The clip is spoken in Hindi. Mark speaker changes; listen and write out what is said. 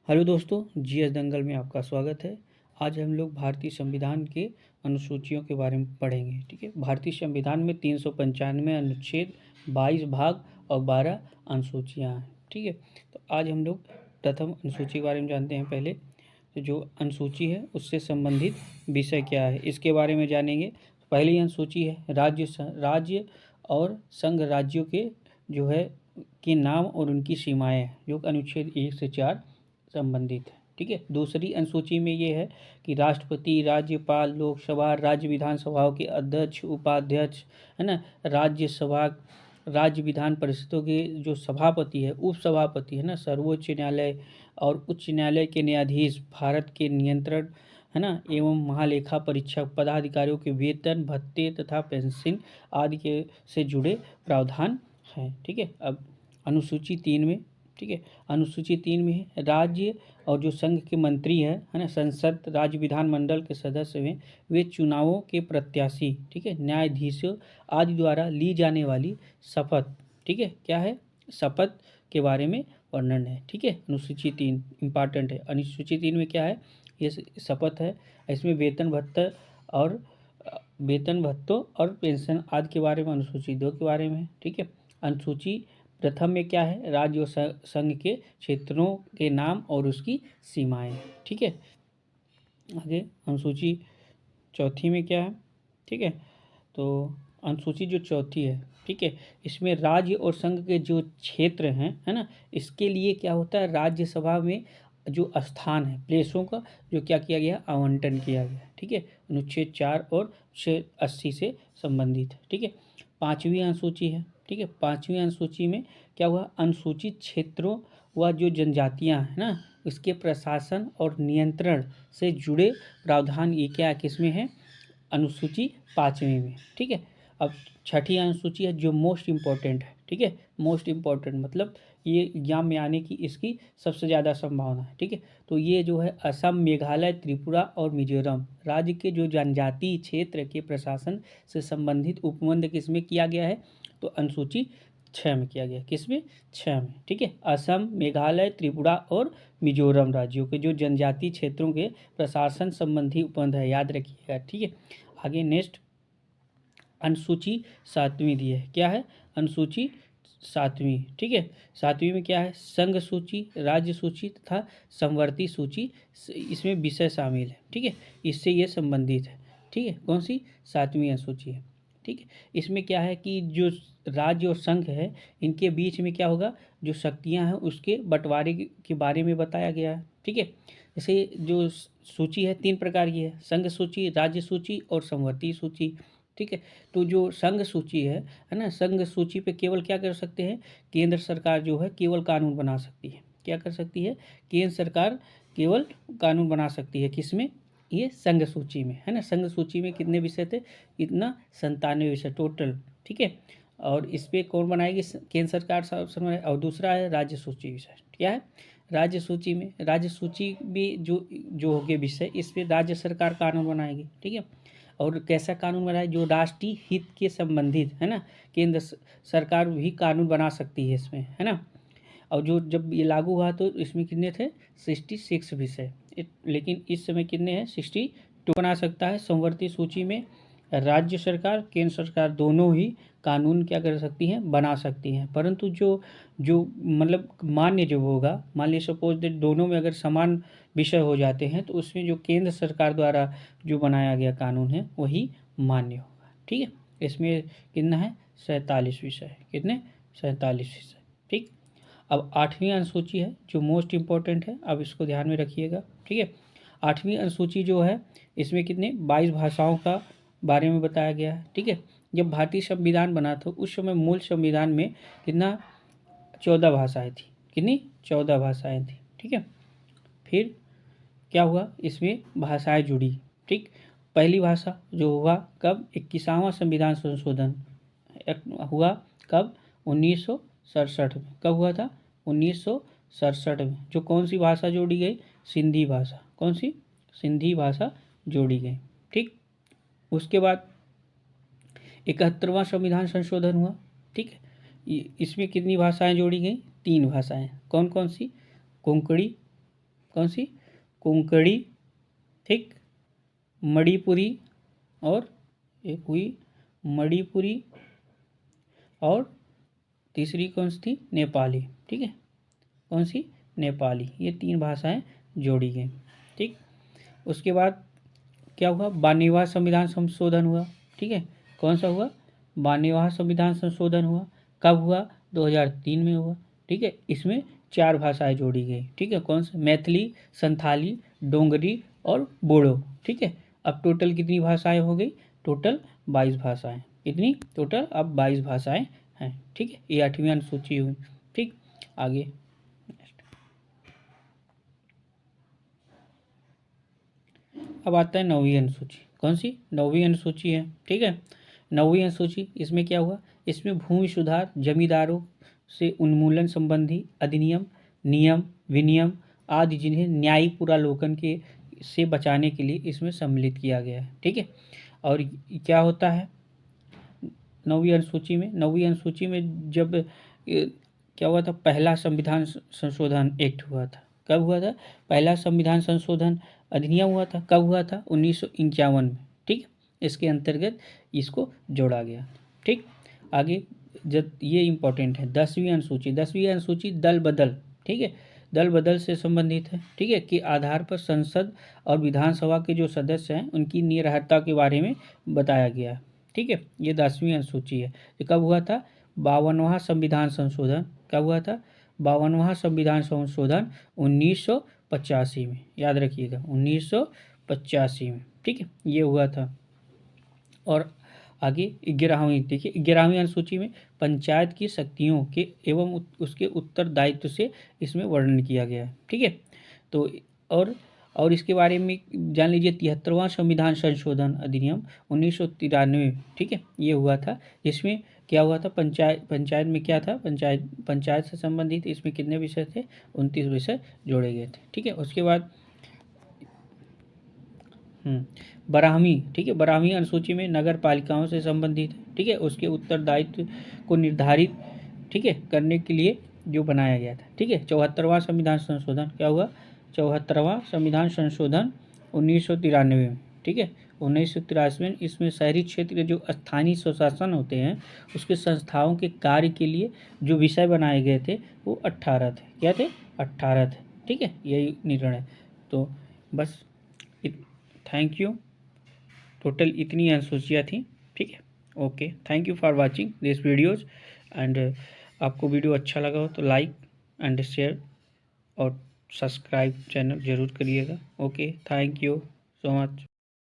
Speaker 1: हेलो दोस्तों, जीएस दंगल में आपका स्वागत है। आज हम लोग भारतीय संविधान के अनुसूचियों के बारे में पढ़ेंगे। ठीक है, भारतीय संविधान में 395 अनुच्छेद, 22 भाग और 12 अनुसूचियाँ हैं। ठीक है, तो आज हम लोग प्रथम अनुसूची के बारे में जानते हैं। पहले तो जो अनुसूची है उससे संबंधित विषय क्या है, इसके बारे में जानेंगे। पहली अनुसूची है राज्य और संघ राज्यों के जो है के नाम और उनकी सीमाएँ, जो अनुच्छेद 1 से 4 संबंधित है। ठीक है, दूसरी अनुसूची में ये है कि राष्ट्रपति, राज्यपाल, लोकसभा, राज्य विधानसभाओं के अध्यक्ष, उपाध्यक्ष, है ना, राज्यसभा, राज्य विधान परिषदों के जो सभापति है, उप सभापति है ना, सर्वोच्च न्यायालय और उच्च न्यायालय के न्यायाधीश, भारत के नियंत्रण है ना एवं महालेखा परीक्षक पदाधिकारियों के वेतन, भत्ते तथा पेंशन आदि के से जुड़े प्रावधान हैं। ठीक है, अब अनुसूची 3 में, ठीक है, अनुसूची 3 में है राज्य और जो संघ के मंत्री है ना, संसद, राज्य विधानमंडल के सदस्य हैं, वे चुनावों के प्रत्याशी, ठीक है, न्यायाधीशों आदि द्वारा ली जाने वाली शपथ, ठीक है, क्या है, शपथ के बारे में वर्णन है। ठीक है, अनुसूची 3 इंपॉर्टेंट है। अनुसूची 3 में क्या है, ये शपथ है। इसमें वेतन भत्ता और वेतन भत्तों और पेंशन आदि के बारे में अनुसूची 2 के बारे में है। ठीक है, अनुसूची प्रथम में क्या है, राज्य और संघ के क्षेत्रों के नाम और उसकी सीमाएं। ठीक है, आगे अनुसूची चौथी में क्या है, ठीक है, तो अनुसूची जो चौथी है, ठीक है, इसमें राज्य और संघ के जो क्षेत्र हैं, है ना, इसके लिए क्या होता है, राज्यसभा में जो स्थान है, प्लेसों का जो क्या किया गया, आवंटन किया गया। ठीक है, अनुच्छेद 4 और 680 से संबंधित है। ठीक है, पाँचवीं अनुसूची है। ठीक है, पाँचवीं अनुसूची में क्या हुआ, अनुसूचित क्षेत्रों व जो जनजातियां हैं ना, उसके प्रशासन और नियंत्रण से जुड़े प्रावधान, ये क्या किसमें है, अनुसूची 5वीं में। ठीक है, अब छठी अनुसूची है जो मोस्ट इम्पॉर्टेंट है। ठीक है, मोस्ट इम्पॉर्टेंट मतलब ये एग्जाम में आने की इसकी सबसे ज़्यादा संभावना है। ठीक है, तो ये जो है असम, मेघालय, त्रिपुरा और मिजोरम राज्य के जो जनजातीय क्षेत्र के प्रशासन से संबंधित उपबंध किसमें किया गया है, तो अनुसूची 6 में किया गया। किसमें, 6 में। ठीक है, असम, मेघालय, त्रिपुरा और मिजोरम राज्यों के जो जनजातीय क्षेत्रों के प्रशासन संबंधी उपबंध है, याद रखिएगा। ठीक है, आगे नेक्स्ट अनुसूची 7वीं दी है। क्या है, अनुसूची 7वीं। ठीक है, 7वीं में क्या है, संघ सूची, राज्य सूची तथा समवर्ती सूची, इसमें विषय शामिल है। ठीक है, इससे ये संबंधित है। ठीक है, कौन सी, 7वीं अनुसूची है। ठीक है, इसमें क्या है कि जो राज्य और संघ है, इनके बीच में क्या होगा, जो शक्तियां हैं उसके बंटवारे के बारे में बताया गया है। ठीक है, जैसे जो सूची है 3 प्रकार की है, संघ सूची, राज्य सूची और समवर्ती सूची। ठीक है, तो जो संघ सूची है ना, संघ सूची पे केवल क्या कर सकते हैं, केंद्र सरकार जो है केवल कानून बना सकती है। क्या कर सकती है, केंद्र सरकार केवल कानून बना सकती है। किसमें, ये संघ सूची में, है ना। संघ सूची में कितने विषय थे, इतना 97 विषय टोटल। ठीक है, और इस पर कौन बनाएगी, केंद्र सरकार। और दूसरा है राज्य सूची विषय। क्या है, राज्य सूची में, राज्य सूची भी जो हो गए विषय, इस पर राज्य सरकार कानून बनाएगी। ठीक है, और कैसा कानून बनाए, जो राष्ट्रीय हित के संबंधित, है ना, केंद्र सरकार भी कानून बना सकती है इसमें, है ना। और जो जब ये लागू हुआ तो इसमें कितने थे, 66 विषय, लेकिन इस समय कितने हैं, 62 बना सकता है। समवर्ती सूची में राज्य सरकार, केंद्र सरकार दोनों ही कानून क्या कर सकती हैं, बना सकती हैं। परंतु जो जो मतलब मान्य जो होगा, मान लीजिए सपोज दैट दोनों में अगर समान विषय हो जाते हैं, तो उसमें जो केंद्र सरकार द्वारा जो बनाया गया कानून है वही मान्य होगा। ठीक है, इसमें कितना है, 47 विषय। कितने, 47 विषय। ठीक, अब 8वीं अनुसूची है जो मोस्ट इम्पोर्टेंट है, अब इसको ध्यान में रखिएगा। ठीक है, 8वीं अनुसूची जो है, इसमें कितने 22 भाषाओं का बारे में बताया गया है। ठीक है, जब भारतीय संविधान बना था उस समय मूल संविधान में कितना, 14 भाषाएं थी। कितनी, 14 भाषाएं थी। ठीक है, फिर क्या हुआ, इसमें भाषाएं जुड़ी। ठीक, पहली भाषा जो हुआ कब, 21वां संविधान संशोधन हुआ कब, 1967 में। कब हुआ था, 1967 में। जो कौन सी भाषा जोड़ी गई, सिंधी भाषा। कौन सी, सिंधी भाषा जोड़ी गई। ठीक, उसके बाद 71वां संविधान संशोधन हुआ। ठीक है, इसमें कितनी भाषाएं जोड़ी गई, 3 भाषाएं। कौन कौन सी, कोंकणी, कौन सी, कोंकणी, ठीक, मणिपुरी, और एक हुई मणिपुरी, और तीसरी कौन सी थी, नेपाली, ठीक है, कौन सी, नेपाली। ये 3 भाषाएं जोड़ी गई, ठीक। उसके बाद क्या हुआ, 92वां संविधान संशोधन हुआ, ठीक है, कौन सा हुआ, 92वां संविधान संशोधन हुआ, कब हुआ, 2003 में हुआ, ठीक है। इसमें 4 भाषाएं जोड़ी गई, ठीक है, कौन सा, मैथिली, संथाली, डोंगरी और बोडो, ठीक है। अब टोटल कितनी भाषाएं हो गई, टोटल 22 भाषाएं, कितनी, टोटल अब 22 भाषाएं हैं, ठीक है। ये 8वीं अनुसूची हुई, ठीक। आगे अब आता है 9वीं अनुसूची, कौन सी, 9वीं अनुसूची है, ठीक है। 9वीं अनुसूची, इसमें क्या हुआ, इसमें भूमि सुधार, जमींदारों से उन्मूलन संबंधी अधिनियम, नियम, विनियम आदि जिन्हें न्यायिक पुनरावलोकन के से बचाने के लिए इसमें सम्मिलित किया गया है, ठीक है। और क्या होता है 9वीं अनुसूची में, 9वीं अनुसूची में जब क्या हुआ था, पहला संविधान संशोधन एक्ट हुआ था, कब हुआ था, पहला संविधान संशोधन अधिनियम हुआ था, कब हुआ था, 1951 में, ठीक। इसके अंतर्गत इसको जोड़ा गया, ठीक। आगे जब ये इम्पोर्टेंट है, 10वीं अनुसूची, 10वीं अनुसूची दल बदल, ठीक है, दल बदल से संबंधित है, ठीक है, के आधार पर संसद और विधानसभा के जो सदस्य हैं उनकी निरर्हता के बारे में बताया गया है, ठीक है। ये 10वीं अनुसूची है। ये कब हुआ था, 52वां संविधान संशोधन, कब हुआ था, 52वां संविधान संशोधन 1985 में, याद रखिएगा 1985 में, ठीक है, ये हुआ था। और आगे 11वीं देखिए, 11वीं अनुसूची में पंचायत की शक्तियों के एवं उसके उत्तरदायित्व से इसमें वर्णन किया गया है, ठीक है। तो और इसके बारे में जान लीजिए, 73वां संविधान संशोधन अधिनियम 1993, ठीक है, ये हुआ था। इसमें क्या हुआ था, पंचायत में क्या था, पंचायत से संबंधित इसमें कितने विषय थे, 29 विषय जोड़े गए थे, ठीक है। उसके बाद 12वीं, ठीक है, 12वीं अनुसूची में नगर पालिकाओं से संबंधित है, ठीक है, उसके उत्तरदायित्व को निर्धारित, ठीक है, करने के लिए जो बनाया गया था, ठीक है। 74वां संविधान संशोधन क्या हुआ, 74वां संविधान संशोधन 1993 में, ठीक है, 1983 में। इसमें शहरी क्षेत्र के जो स्थानीय स्वशासन होते हैं उसके संस्थाओं के कार्य के लिए जो विषय बनाए गए थे वो 18 थे, क्या थे, 18 थे, ठीक है, यही निर्णय। तो बस थैंक यू, टोटल इतनी अनुसूचियाँ थी, ठीक है। Okay, thank you for watching this videos and आपको वीडियो अच्छा लगा हो तो लाइक एंड शेयर और सब्सक्राइब चैनल ज़रूर करिएगा। Okay, thank you so much.